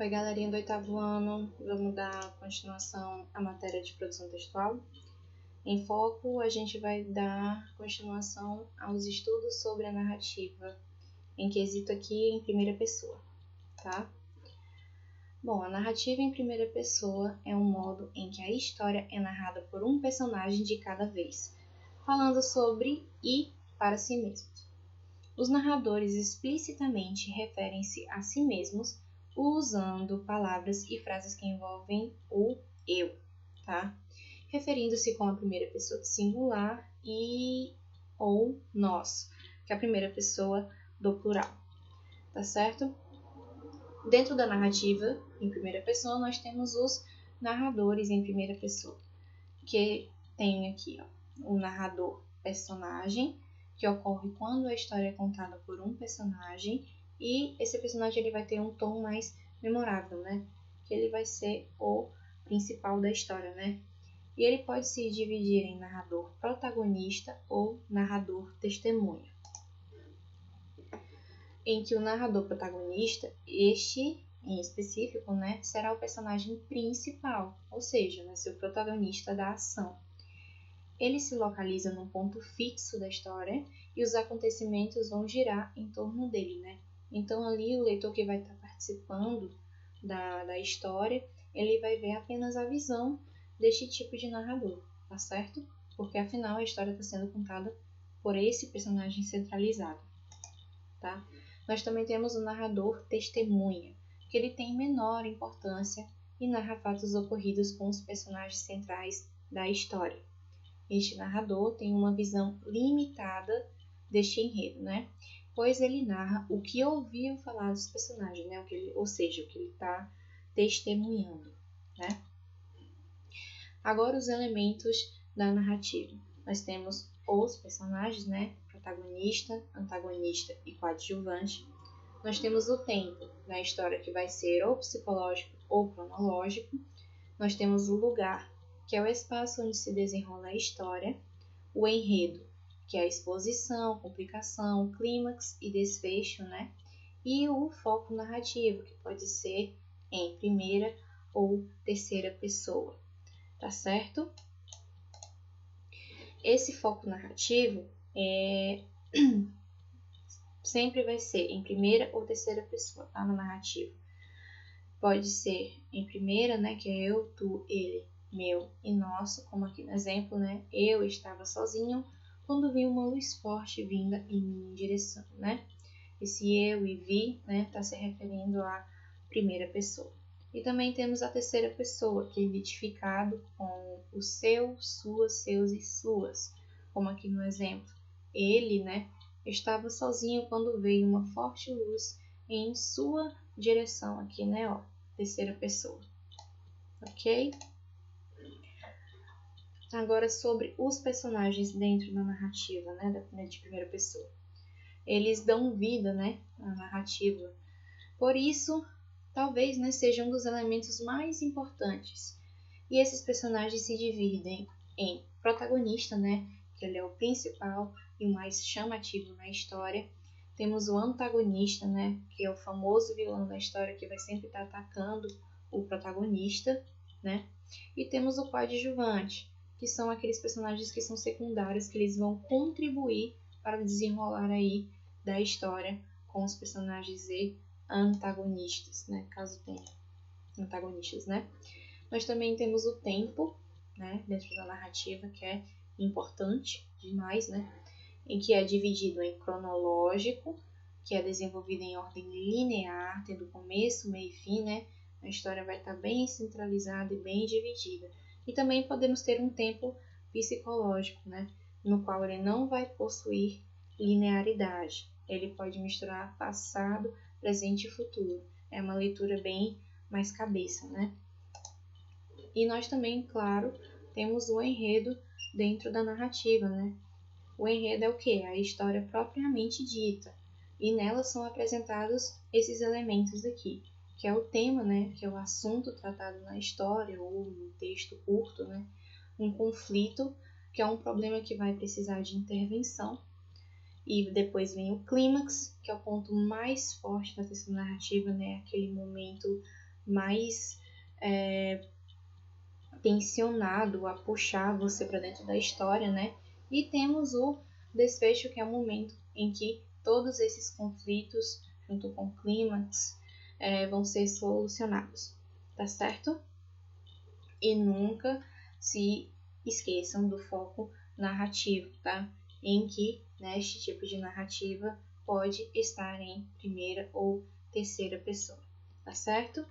Oi, galerinha do 8º ano, vamos dar continuação à matéria de produção textual. Em foco, a gente vai dar continuação aos estudos sobre a narrativa, em quesito aqui em primeira pessoa, tá? Bom, a narrativa em primeira pessoa é um modo em que a história é narrada por um personagem de cada vez, falando sobre e para si mesmos. Os narradores explicitamente referem-se a si mesmos usando palavras e frases que envolvem o eu, tá? Referindo-se com a primeira pessoa do singular e ou nós, que é a primeira pessoa do plural, tá certo? Dentro da narrativa, em primeira pessoa, nós temos os narradores em primeira pessoa, que tem aqui, ó, o narrador personagem, que ocorre quando a história é contada por um personagem, e esse personagem ele vai ter um tom mais memorável, né? Que ele vai ser o principal da história, né? E ele pode se dividir em narrador protagonista ou narrador testemunha. Em que o narrador protagonista, este em específico, né, será o personagem principal, ou seja, vai ser o protagonista da ação. Ele se localiza num ponto fixo da história e os acontecimentos vão girar em torno dele, né? Então ali o leitor que vai estar participando da história, ele vai ver apenas a visão deste tipo de narrador, tá certo? Porque afinal a história está sendo contada por esse personagem centralizado, tá? Nós também temos o narrador testemunha, que ele tem menor importância e narra fatos ocorridos com os personagens centrais da história. Este narrador tem uma visão limitada deste enredo, né? Pois ele narra o que ouviu falar dos personagens, né? Ou seja, o que ele está testemunhando, né? Agora os elementos da narrativa. Nós temos os personagens, né? Protagonista, antagonista e coadjuvante. Nós temos o tempo da história, que vai ser ou psicológico ou cronológico. Nós temos o lugar, que é o espaço onde se desenrola a história, o enredo, que é a exposição, complicação, clímax e desfecho, né? E o foco narrativo, que pode ser em primeira ou terceira pessoa, tá certo? Esse foco narrativo sempre vai ser em primeira ou terceira pessoa, tá? Na narrativa. Pode ser em primeira, né? Que é eu, tu, ele, meu e nosso, como aqui no exemplo, né? Eu estava sozinho quando vi uma luz forte vinda em minha direção, né? Esse eu e vi, né? Está se referindo à primeira pessoa. E também temos a terceira pessoa, que é identificado com o seu, suas, seus e suas, como aqui no exemplo. Ele, né? Estava sozinho quando veio uma forte luz em sua direção, aqui, né? Ó, terceira pessoa. Ok? Agora sobre os personagens dentro da narrativa, né, de primeira pessoa. Eles dão vida, né, à narrativa. Por isso, talvez, né, seja um dos elementos mais importantes. E esses personagens se dividem em protagonista, né, que ele é o principal e o mais chamativo na história. Temos o antagonista, né, que é o famoso vilão da história que vai sempre estar atacando o protagonista, né? E temos o coadjuvante, que são aqueles personagens que são secundários, que eles vão contribuir para o desenrolar aí da história com os personagens e antagonistas, né? Caso tenha antagonistas, né? Nós também temos o tempo, né? Dentro da narrativa, que é importante demais, né? Em que é dividido em cronológico, que é desenvolvido em ordem linear, tendo começo, meio e fim, né? A história vai estar bem centralizada e bem dividida. E também podemos ter um tempo psicológico, né? No qual ele não vai possuir linearidade. Ele pode misturar passado, presente e futuro. É uma leitura bem mais cabeça, né? E nós também, claro, temos o enredo dentro da narrativa, né? O enredo é o quê? A história propriamente dita. E nela são apresentados esses elementos aqui, que é o tema, né? Que é o assunto tratado na história ou no texto curto, né? Um conflito, que é um problema que vai precisar de intervenção. E depois vem o clímax, que é o ponto mais forte da questão narrativa, né? Aquele momento mais tensionado a puxar você para dentro da história, né? E temos o desfecho, que é o momento em que todos esses conflitos, junto com o clímax, vão ser solucionados, tá certo? E nunca se esqueçam do foco narrativo, tá? Em que, né, este tipo de narrativa pode estar em primeira ou terceira pessoa, tá certo?